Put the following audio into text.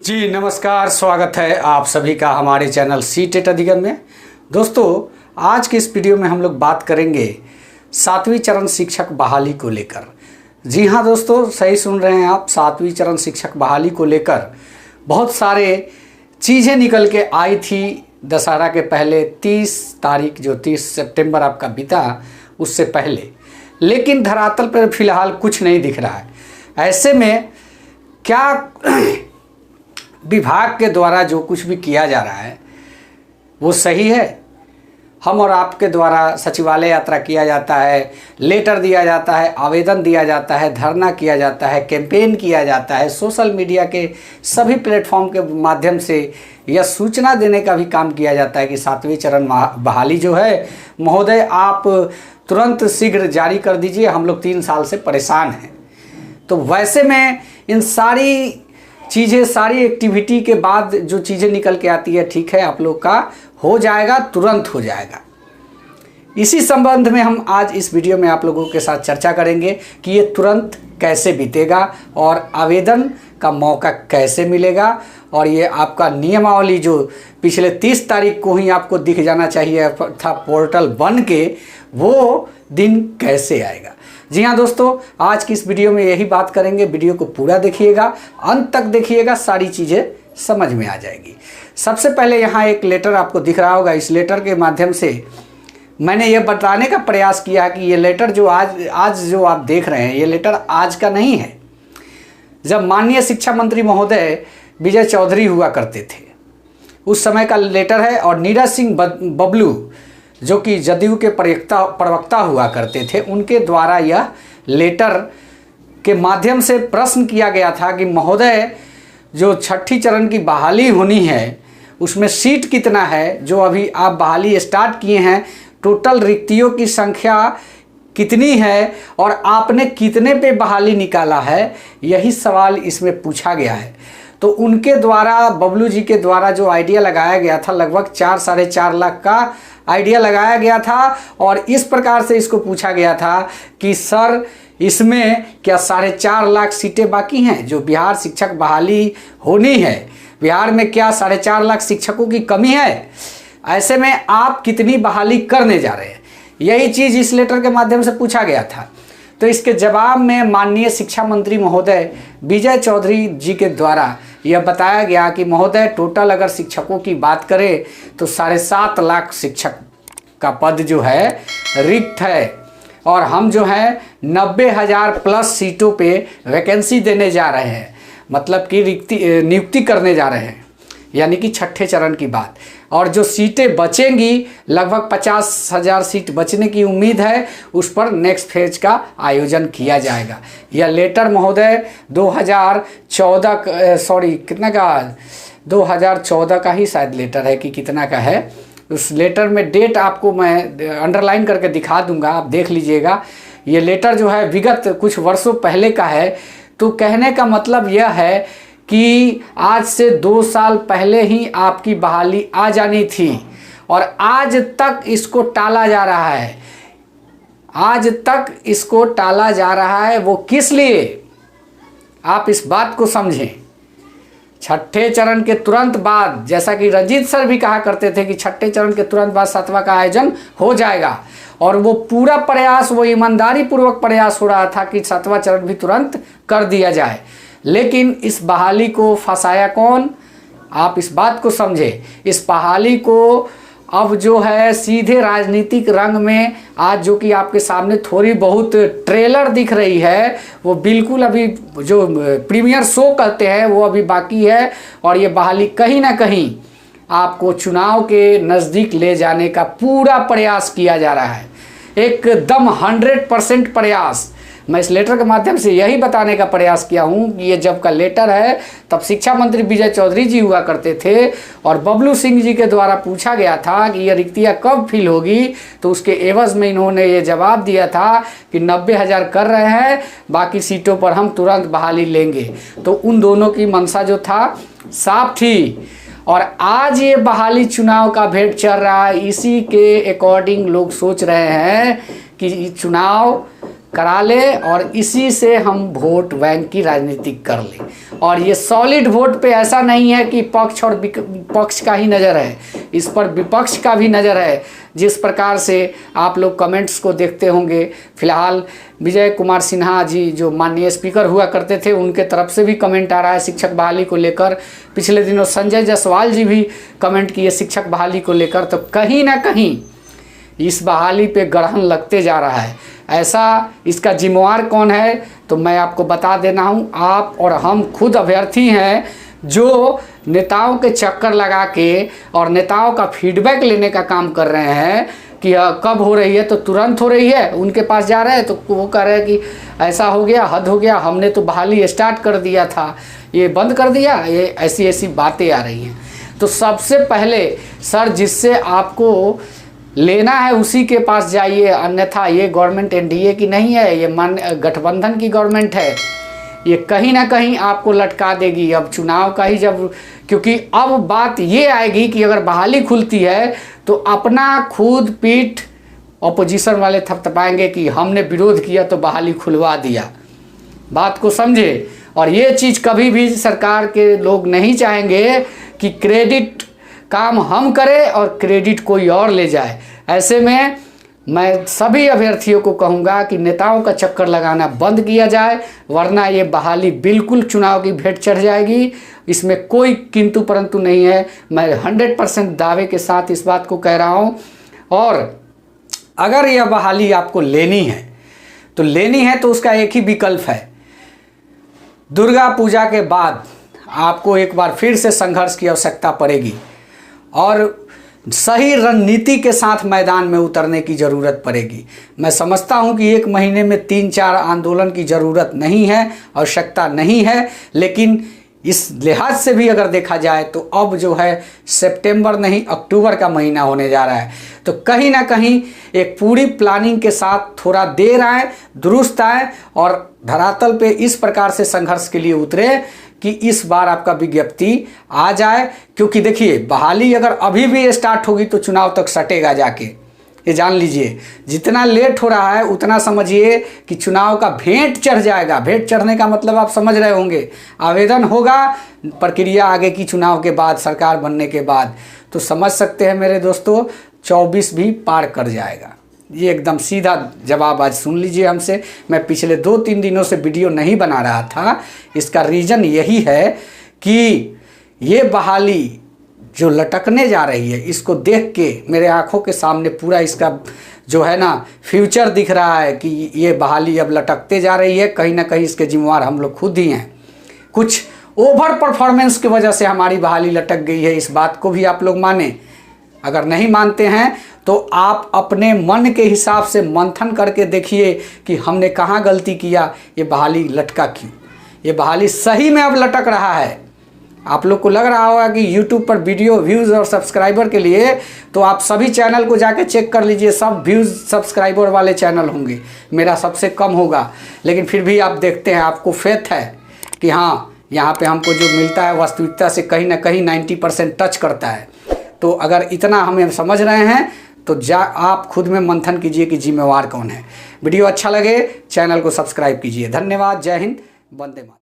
जी नमस्कार, स्वागत है आप सभी का हमारे चैनल सी टेट अधिगम में। दोस्तों, आज के इस वीडियो में हम लोग बात करेंगे 7वीं चरण शिक्षक बहाली को लेकर। जी हाँ दोस्तों, सही सुन रहे हैं आप, 7वीं चरण शिक्षक बहाली को लेकर बहुत सारे चीज़ें निकल के आई थी दशहरा के पहले। 30 तारीख जो 30 सितंबर आपका बीता उससे पहले, लेकिन धरातल पर फिलहाल कुछ नहीं दिख रहा है। ऐसे में क्या विभाग के द्वारा जो कुछ भी किया जा रहा है वो सही है? हम और आपके द्वारा सचिवालय यात्रा किया जाता है, लेटर दिया जाता है, आवेदन दिया जाता है, धरना किया जाता है, कैंपेन किया जाता है, सोशल मीडिया के सभी प्लेटफॉर्म के माध्यम से यह सूचना देने का भी काम किया जाता है कि 7वीं चरण बहाली जो है महोदय आप तुरंत शीघ्र जारी कर दीजिए, हम लोग 3 साल से परेशान हैं। तो वैसे में इन सारी चीज़ें, सारी एक्टिविटी के बाद जो चीज़ें निकल के आती है, ठीक है आप लोग का हो जाएगा, तुरंत हो जाएगा। इसी संबंध में हम आज इस वीडियो में आप लोगों के साथ चर्चा करेंगे कि ये तुरंत कैसे बीतेगा और आवेदन का मौका कैसे मिलेगा, और ये आपका नियमावली जो पिछले 30 तारीख को ही आपको दिख जाना चाहिए था पोर्टल बन के, वो दिन कैसे आएगा। जी हाँ दोस्तों, आज की इस वीडियो में यही बात करेंगे। वीडियो को पूरा देखिएगा, अंत तक देखिएगा, सारी चीज़ें समझ में आ जाएगी। सबसे पहले यहाँ एक लेटर आपको दिख रहा होगा। इस लेटर के माध्यम से मैंने ये बताने का प्रयास किया कि ये लेटर जो आज जो आप देख रहे हैं, ये लेटर आज का नहीं है। जब माननीय शिक्षा मंत्री महोदय विजय चौधरी हुआ करते थे उस समय का लेटर है, और नीरज सिंह बबलू जो कि जदयू के प्रवक्ता हुआ करते थे, उनके द्वारा यह लेटर के माध्यम से प्रश्न किया गया था कि महोदय जो 6ठी चरण की बहाली होनी है उसमें सीट कितना है, जो अभी आप बहाली स्टार्ट किए हैं टोटल रिक्तियों की संख्या कितनी है और आपने कितने पे बहाली निकाला है, यही सवाल इसमें पूछा गया है। तो उनके द्वारा, बबलू जी के द्वारा जो आइडिया लगाया गया था, लगभग 4-4.5 लाख का आइडिया लगाया गया था, और इस प्रकार से इसको पूछा गया था कि सर इसमें क्या 4.5 लाख सीटें बाकी हैं जो बिहार शिक्षक बहाली होनी है? बिहार में क्या 4.5 लाख शिक्षकों की कमी है? ऐसे में आप कितनी बहाली करने जा रहे हैं? यही चीज़ इस लेटर के माध्यम से पूछा गया था। तो इसके जवाब में माननीय शिक्षा मंत्री महोदय विजय चौधरी जी के द्वारा यह बताया गया कि महोदय टोटल अगर शिक्षकों की बात करें तो 7.5 लाख शिक्षक का पद जो है रिक्त है, और हम जो है 90,000 प्लस सीटों पे वैकेंसी देने जा रहे हैं, मतलब कि नियुक्ति करने जा रहे हैं, यानी कि 6ठे चरण की बात। और जो सीटें बचेंगी लगभग 50,000 सीट बचने की उम्मीद है, उस पर नेक्स्ट फेज का आयोजन किया जाएगा। यह लेटर महोदय 2014 का ही शायद लेटर है कि कितना का है। उस लेटर में डेट आपको मैं अंडरलाइन करके दिखा दूंगा, आप देख लीजिएगा। ये लेटर जो है विगत कुछ वर्षों पहले का है। तो कहने का मतलब यह है कि आज से 2 साल पहले ही आपकी बहाली आ जानी थी, और आज तक इसको टाला जा रहा है। आज तक इसको टाला जा रहा है, वो किस लिए? आप इस बात को समझें। 6ठे चरण के तुरंत बाद, जैसा कि रंजीत सर भी कहा करते थे कि 6ठे चरण के तुरंत बाद 7वां का आयोजन हो जाएगा, और वो पूरा प्रयास, वो ईमानदारी पूर्वक प्रयास हो रहा था कि 7वां चरण भी तुरंत कर दिया जाए। लेकिन इस बहाली को फंसाया कौन? आप इस बात को समझे। इस बहाली को अब जो है सीधे राजनीतिक रंग में, आज जो कि आपके सामने थोड़ी बहुत ट्रेलर दिख रही है, वो बिल्कुल अभी जो प्रीमियर शो कहते हैं वो अभी बाकी है, और ये बहाली कहीं ना कहीं आपको चुनाव के नज़दीक ले जाने का पूरा प्रयास किया जा रहा है, एकदम 100% प्रयास। मैं इस लेटर के माध्यम से यही बताने का प्रयास किया हूँ कि ये जब का लेटर है तब शिक्षा मंत्री विजय चौधरी जी हुआ करते थे, और बबलू सिंह जी के द्वारा पूछा गया था कि ये रिक्तियाँ कब फिल होगी, तो उसके एवज में इन्होंने ये जवाब दिया था कि 90,000 कर रहे हैं, बाकी सीटों पर हम तुरंत बहाली लेंगे। तो उन दोनों की मंशा जो था साफ थी, और आज ये बहाली चुनाव का भेंट चल रहा है। इसी के अकॉर्डिंग लोग सोच रहे हैं कि चुनाव करा ले और इसी से हम वोट बैंक की राजनीति कर ले। और ये सॉलिड वोट पे ऐसा नहीं है कि पक्ष और विपक्ष का ही नज़र है, इस पर विपक्ष का भी नज़र है। जिस प्रकार से आप लोग कमेंट्स को देखते होंगे, फिलहाल विजय कुमार सिन्हा जी जो माननीय स्पीकर हुआ करते थे, उनके तरफ से भी कमेंट आ रहा है शिक्षक बहाली को लेकर। पिछले दिनों संजय जायसवाल जी भी कमेंट किए शिक्षक बहाली को लेकर। तो कहीं ना कहीं इस बहाली पे ग्रहण लगते जा रहा है। ऐसा इसका जिम्मेवार कौन है तो मैं आपको बता देना हूँ, आप और हम खुद अभ्यर्थी हैं जो नेताओं के चक्कर लगा के और नेताओं का फीडबैक लेने का काम कर रहे हैं कि कब हो रही है तो तुरंत हो रही है। उनके पास जा रहे हैं तो वो कह रहे हैं कि ऐसा हो गया, हद हो गया, हमने तो बहाली स्टार्ट कर दिया था, ये बंद कर दिया, ये ऐसी ऐसी बातें आ रही हैं। तो सबसे पहले सर जिससे आपको लेना है उसी के पास जाइए, अन्यथा ये गवर्नमेंट एनडीए की नहीं है, ये गठबंधन की गवर्नमेंट है, ये कहीं ना कहीं आपको लटका देगी। अब चुनाव का ही जब, क्योंकि अब बात ये आएगी कि अगर बहाली खुलती है तो अपना खुद पीठ ऑपोजिशन वाले थपथपाएंगे कि हमने विरोध किया तो बहाली खुलवा दिया। बात को समझे। और ये चीज़ कभी भी सरकार के लोग नहीं चाहेंगे कि क्रेडिट काम हम करें और क्रेडिट कोई और ले जाए। ऐसे में मैं सभी अभ्यर्थियों को कहूँगा कि नेताओं का चक्कर लगाना बंद किया जाए, वरना ये बहाली बिल्कुल चुनाव की भेंट चढ़ जाएगी। इसमें कोई किंतु परंतु नहीं है। मैं 100% दावे के साथ इस बात को कह रहा हूँ। और अगर यह बहाली आपको लेनी है तो उसका एक ही विकल्प है, दुर्गा पूजा के बाद आपको एक बार फिर से संघर्ष की आवश्यकता पड़ेगी और सही रणनीति के साथ मैदान में उतरने की ज़रूरत पड़ेगी। मैं समझता हूं कि 1 महीने में 3-4 आंदोलन की ज़रूरत नहीं है, आवश्यकता नहीं है, लेकिन इस लिहाज से भी अगर देखा जाए तो अब जो है सितंबर नहीं अक्टूबर का महीना होने जा रहा है। तो कहीं ना कहीं एक पूरी प्लानिंग के साथ थोड़ा देर आए, दुरुस्त आए और धरातल पे इस प्रकार से संघर्ष के लिए उतरे कि इस बार आपका विज्ञप्ति आ जाए। क्योंकि देखिए बहाली अगर अभी भी स्टार्ट होगी तो चुनाव तक सटेगा जाके, ये जान लीजिए। जितना लेट हो रहा है उतना समझिए कि चुनाव का भेंट चढ़ जाएगा। भेंट चढ़ने का मतलब आप समझ रहे होंगे, आवेदन होगा, प्रक्रिया आगे की चुनाव के बाद, सरकार बनने के बाद। तो समझ सकते हैं मेरे दोस्तों 24 भी पार कर जाएगा। ये एकदम सीधा जवाब आज सुन लीजिए हमसे। मैं पिछले 2-3 दिनों से वीडियो नहीं बना रहा था, इसका रीज़न यही है कि ये बहाली जो लटकने जा रही है, इसको देख के मेरे आंखों के सामने पूरा इसका जो है ना फ्यूचर दिख रहा है कि ये बहाली अब लटकते जा रही है। कहीं ना कहीं इसके जिम्मेवार हम लोग खुद ही हैं। कुछ ओवर परफॉर्मेंस की वजह से हमारी बहाली लटक गई है, इस बात को भी आप लोग माने। अगर नहीं मानते हैं तो आप अपने मन के हिसाब से मंथन करके देखिए कि हमने कहाँ गलती किया, ये बहाली लटका क्यों। ये बहाली सही में अब लटक रहा है। आप लोग को लग रहा होगा कि YouTube पर वीडियो व्यूज़ और सब्सक्राइबर के लिए, तो आप सभी चैनल को जाके चेक कर लीजिए, सब व्यूज़ सब्सक्राइबर वाले चैनल होंगे, मेरा सबसे कम होगा। लेकिन फिर भी आप देखते हैं, आपको फेथ है कि हाँ यहाँ पे हमको जो मिलता है वास्तविकता से कहीं ना कहीं 90% टच करता है। तो अगर इतना हमें समझ रहे हैं तो आप खुद में मंथन कीजिए कि जिम्मेवार कौन है। वीडियो अच्छा लगे चैनल को सब्सक्राइब कीजिए। धन्यवाद। जय हिंद। वंदे मातरम।